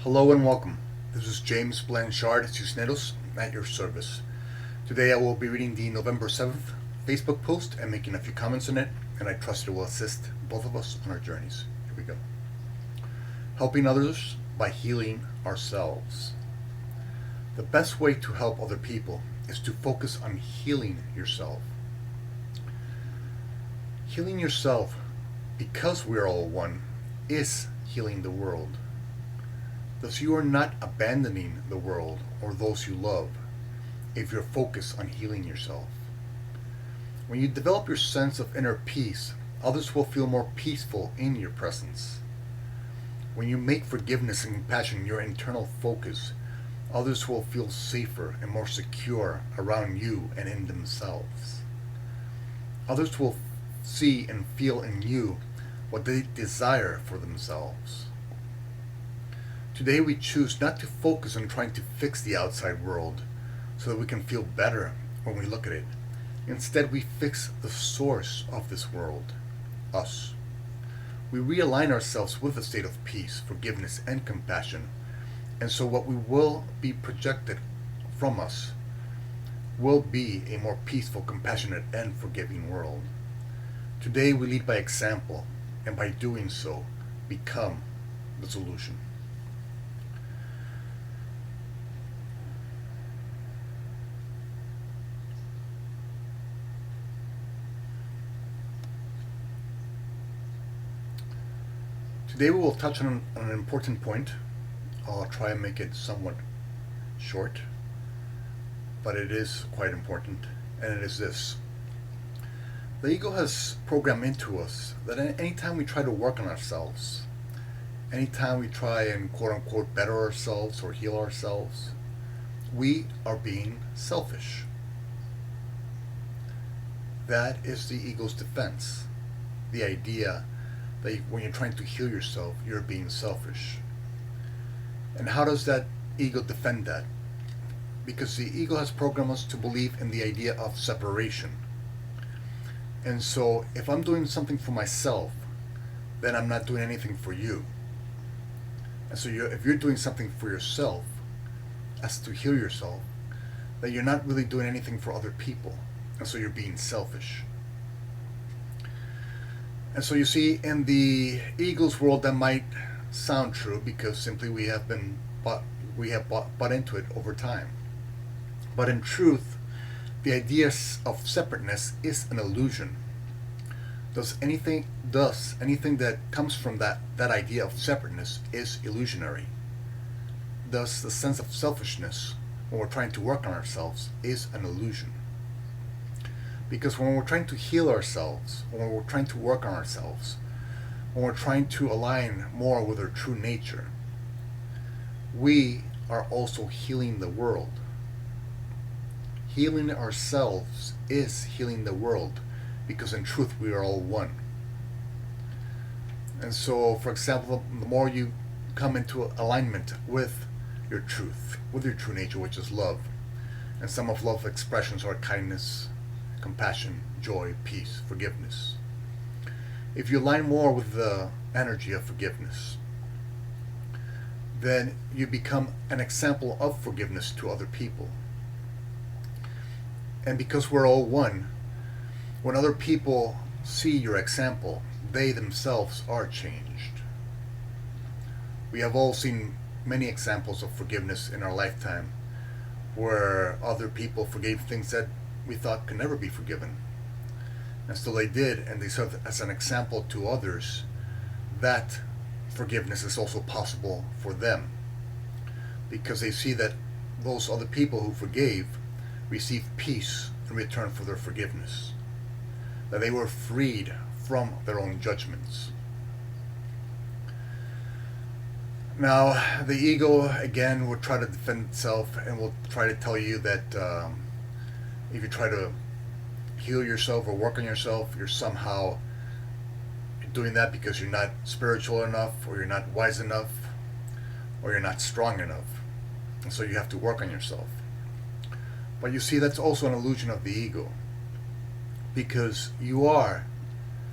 Hello and welcome. This is James Blanchard, Cisneros, at your service. Today I will be reading the November 7th Facebook post and making a few comments on it, and I trust it will assist both of us on our journeys. Here we go. Helping others by healing ourselves. The best way to help other people is to focus on healing yourself. Healing yourself, because we are all one, is healing the world. Thus, you are not abandoning the world or those you love if you're focused on healing yourself. When you develop your sense of inner peace, others will feel more peaceful in your presence. When you make forgiveness and compassion your internal focus, others will feel safer and more secure around you and in themselves. Others will see and feel in you what they desire for themselves. Today we choose not to focus on trying to fix the outside world so that we can feel better when we look at it. Instead, we fix the source of this world, us. We realign ourselves with a state of peace, forgiveness, and compassion, and so what we will be projected from us will be a more peaceful, compassionate, and forgiving world. Today we lead by example, and by doing so, become the solution. Today we will touch on an important point. I'll try and make it somewhat short, but it is quite important, and it is this. The ego has programmed into us that anytime we try to work on ourselves, anytime we try and quote unquote better ourselves or heal ourselves, we are being selfish. That is the ego's defense. The idea that when you're trying to heal yourself, you're being selfish. And how does that ego defend that? Because the ego has programmed us to believe in the idea of separation. And so if I'm doing something for myself, then I'm not doing anything for you. And so if you're doing something for yourself, as to heal yourself, then you're not really doing anything for other people. And so you're being selfish. And so you see, in the ego's world, that might sound true because simply we have bought into it over time. But in truth, the idea of separateness is an illusion. Thus, anything that comes from that idea of separateness is illusionary. Thus, the sense of selfishness, when we're trying to work on ourselves, is an illusion. Because when we're trying to heal ourselves, when we're trying to work on ourselves, when we're trying to align more with our true nature, we are also healing the world. Healing ourselves is healing the world, because in truth we are all one. And so, for example, the more you come into alignment with your truth, with your true nature, which is love, and some of love expressions are kindness, compassion, joy, peace, forgiveness. If you align more with the energy of forgiveness, then you become an example of forgiveness to other people. And because we're all one, when other people see your example, they themselves are changed. We have all seen many examples of forgiveness in our lifetime where other people forgave things that we thought could never be forgiven. And so they did, and they served as an example to others that forgiveness is also possible for them. Because they see that those other people who forgave received peace in return for their forgiveness. That they were freed from their own judgments. Now, the ego, again, will try to defend itself and will try to tell you that if you try to heal yourself or work on yourself, you're somehow doing that because you're not spiritual enough, or you're not wise enough, or you're not strong enough. And so you have to work on yourself. But you see, that's also an illusion of the ego. Because you are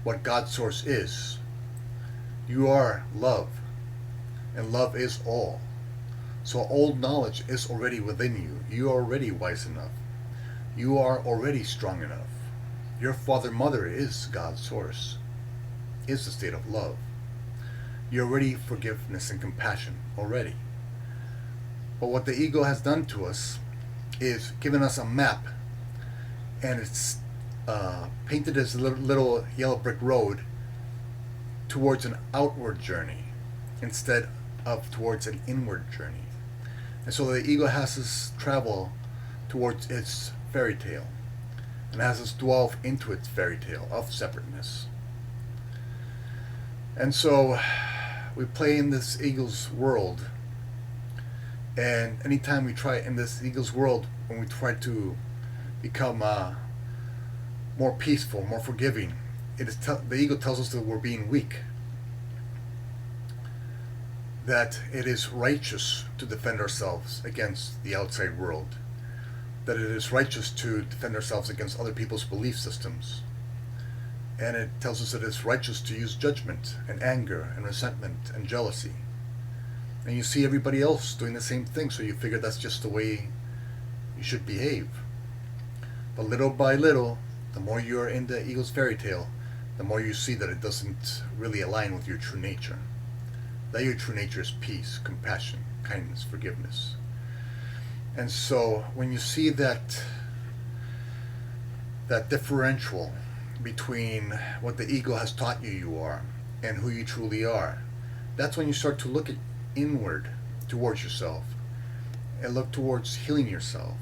what God's source is. You are love. And love is all. So old knowledge is already within you. You are already wise enough. You are already strong enough. Your father, mother is God's source, is the state of love. You're already forgiveness and compassion already. But what the ego has done to us is given us a map, and it's painted as a little yellow brick road towards an outward journey instead of towards an inward journey. And so the ego has us travel towards its fairy tale and has us dwell into its fairy tale of separateness. And so we play in this ego's world, and anytime we try in this ego's world, when we try to become more peaceful, more forgiving, the ego tells us that we're being weak, that it is righteous to defend ourselves against the outside world, that it is righteous to defend ourselves against other people's belief systems, and it tells us that it's righteous to use judgment and anger and resentment and jealousy. And you see everybody else doing the same thing, so you figure that's just the way you should behave. But little by little, the more you're in the ego's fairy tale, the more you see that it doesn't really align with your true nature. That your true nature is peace, compassion, kindness, forgiveness. And so when you see that differential between what the ego has taught you are and who you truly are, that's when you start to look inward towards yourself and look towards healing yourself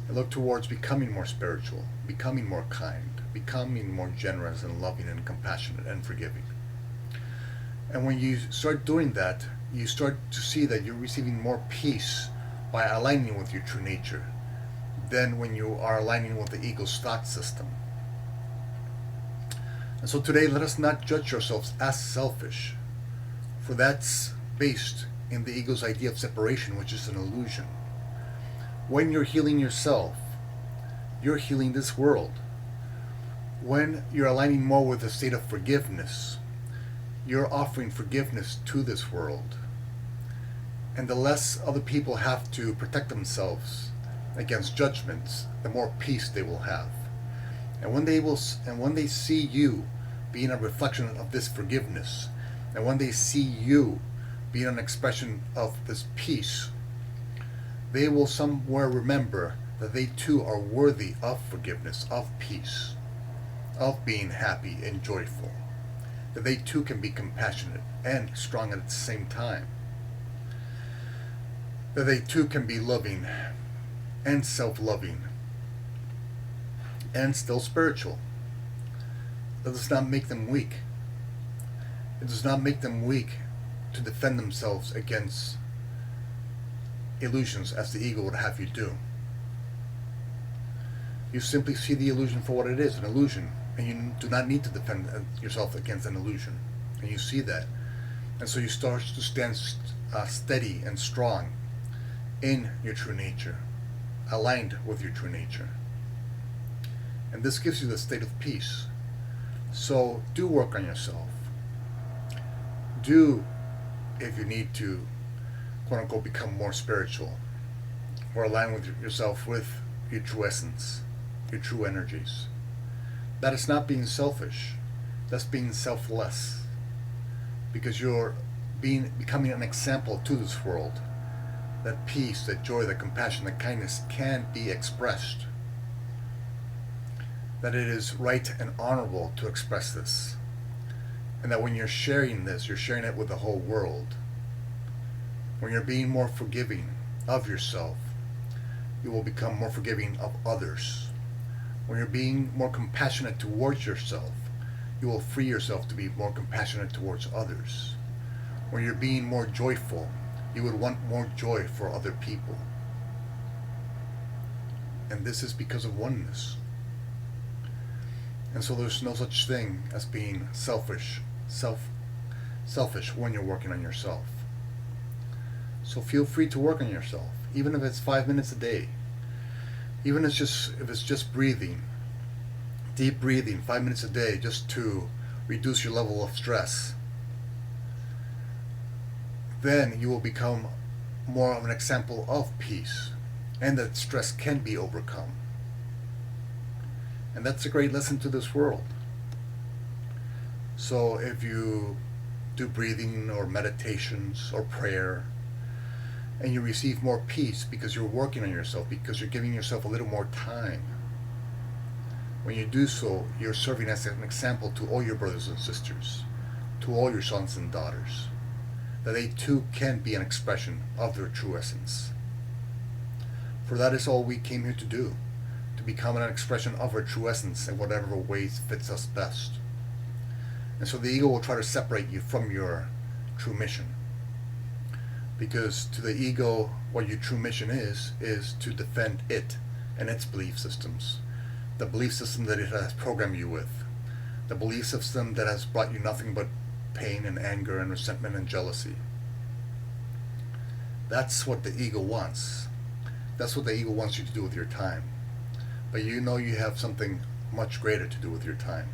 and look towards becoming more spiritual, becoming more kind, becoming more generous and loving and compassionate and forgiving. And when you start doing that, you start to see that you're receiving more peace by aligning with your true nature than when you are aligning with the ego's thought system. And so today, let us not judge ourselves as selfish, for that's based in the ego's idea of separation, which is an illusion. When you're healing yourself, you're healing this world. When you're aligning more with a state of forgiveness, you're offering forgiveness to this world. And the less other people have to protect themselves against judgments, the more peace they will have. And when they see you being a reflection of this forgiveness, and when they see you being an expression of this peace, they will somewhere remember that they too are worthy of forgiveness, of peace, of being happy and joyful. That they too can be compassionate and strong at the same time. That they too can be loving and self-loving and still spiritual. That does not make them weak. It does not make them weak to defend themselves against illusions as the ego would have you do. You simply see the illusion for what it is, an illusion. And you do not need to defend yourself against an illusion. And you see that. And so you start to stand steady and strong in your true nature, aligned with your true nature. And this gives you the state of peace. So do work on yourself. Do, if you need to, quote unquote, become more spiritual, or align with yourself with your true essence, your true energies. That is not being selfish. That's being selfless. Because you're becoming an example to this world. That peace, that joy, that compassion, that kindness can be expressed. That it is right and honorable to express this. And that when you're sharing this, you're sharing it with the whole world. When you're being more forgiving of yourself, you will become more forgiving of others. When you're being more compassionate towards yourself, you will free yourself to be more compassionate towards others. When you're being more joyful, you would want more joy for other people. And this is because of oneness. And so there's no such thing as being selfish when you're working on yourself. So feel free to work on yourself, even if it's 5 minutes a day. Even if it's just breathing, deep breathing, 5 minutes a day, just to reduce your level of stress, then you will become more of an example of peace, and that stress can be overcome. And that's a great lesson to this world. So if you do breathing or meditations or prayer, and you receive more peace because you're working on yourself, because you're giving yourself a little more time, when you do so, you're serving as an example to all your brothers and sisters, to all your sons and daughters, that they too can be an expression of their true essence. For that is all we came here to do, to become an expression of our true essence in whatever ways fits us best. And so the ego will try to separate you from your true mission. Because to the ego, what your true mission is to defend it and its belief systems. The belief system that it has programmed you with. The belief system that has brought you nothing but pain and anger and resentment and jealousy. That's what the ego wants. That's what the ego wants you to do with your time. But you know you have something much greater to do with your time.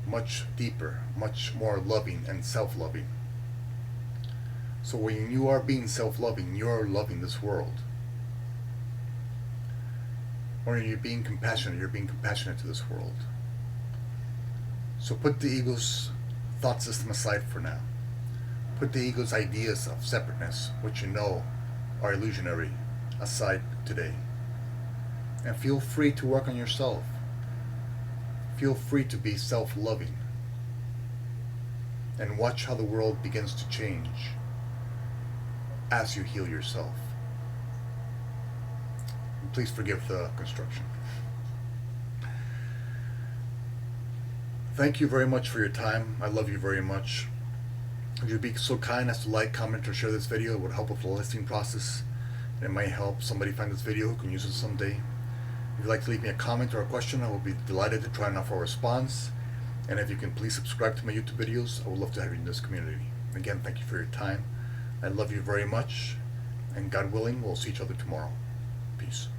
Much deeper, much more loving and self-loving. So when you are being self-loving, you're loving this world. When you're being compassionate to this world. So put the ego's thought system aside for now. Put the ego's ideas of separateness, which you know are illusionary, aside today. And feel free to work on yourself. Feel free to be self-loving. And watch how the world begins to change as you heal yourself. And please forgive the construction. Thank you very much for your time. I love you very much. If you'd be so kind as to like, comment, or share this video, it would help with the listing process. And it might help somebody find this video who can use it someday. If you'd like to leave me a comment or a question, I will be delighted to try and offer a response. And if you can please subscribe to my YouTube videos, I would love to have you in this community. Again, thank you for your time. I love you very much. And God willing, we'll see each other tomorrow. Peace.